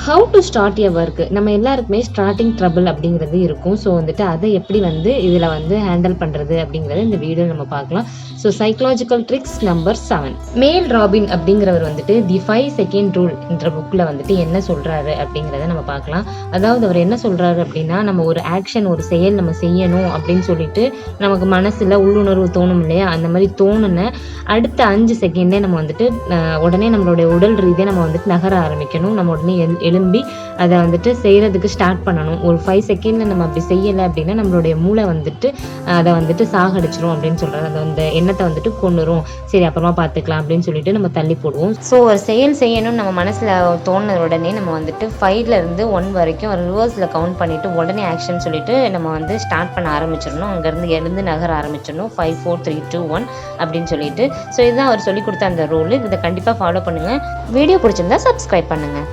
How to start a work. நம்ம எல்லாருக்குமே starting trouble அப்படிங்கிறது இருக்கும். ஸோ வந்துட்டு அதை எப்படி வந்து இதில் வந்து ஹேண்டில் பண்ணுறது அப்படிங்கிறத இந்த வீடியோ நம்ம பார்க்கலாம். So psychological tricks number 7. மேல் ராபின் அப்படிங்கிறவர் வந்துட்டு தி 5 செகண்ட் ரூல் என்ற புக்கில் வந்துட்டு என்ன சொல்கிறாரு அப்படிங்கிறத நம்ம பார்க்கலாம். அதாவது அவர் என்ன சொல்கிறாரு அப்படின்னா, நம்ம ஒரு ஆக்ஷன், ஒரு செயல் நம்ம செய்யணும் அப்படின்னு சொல்லிட்டு நமக்கு மனசில் உள்ளுணர்வு தோணும் இல்லையா, அந்த மாதிரி தோணுன அடுத்த 5 செகண்டே நம்ம வந்துட்டு உடனே நம்மளுடைய உடல் ரீதியாக நம்ம வந்துட்டு நகர ஆரம்பிக்கணும். நம்ம உடனே எழும்பி அதை வந்துட்டு செய்கிறதுக்கு ஸ்டார்ட் பண்ணணும். ஒரு 5 செகண்டில் நம்ம அப்படி செய்யலை அப்படின்னா நம்மளுடைய மூளை வந்துட்டு அதை வந்துட்டு சாகடிச்சிரும் அப்படின்னு சொல்கிறாரு. அந்த எண்ணத்தை வந்துட்டு கொண்டுரும். சரி அப்புறமா பார்த்துக்கலாம் அப்படின்னு சொல்லிட்டு நம்ம தள்ளி போடுவோம். ஸோ ஒரு செயல் செய்யணும்னு நம்ம மனசில் தோணுன உடனே நம்ம வந்துட்டு 5லேருந்து 1 வரைக்கும் ரிவர்ஸில் கவுண்ட் பண்ணிவிட்டு உடனே ஆக்ஷன் சொல்லிட்டு நம்ம வந்து ஸ்டார்ட் பண்ண ஆரம்பிச்சிடணும். அங்கேருந்து எழுந்து நகர ஆரம்பிச்சிடணும். 5 4 3 2 1 அப்படின்னு சொல்லிட்டு. ஸோ இதுதான் அவர் சொல்லி கொடுத்த அந்த ரூல். இதை கண்டிப்பாக ஃபாலோ பண்ணுங்கள். வீடியோ பிடிச்சிருந்தா சப்ஸ்கிரைப் பண்ணுங்கள்.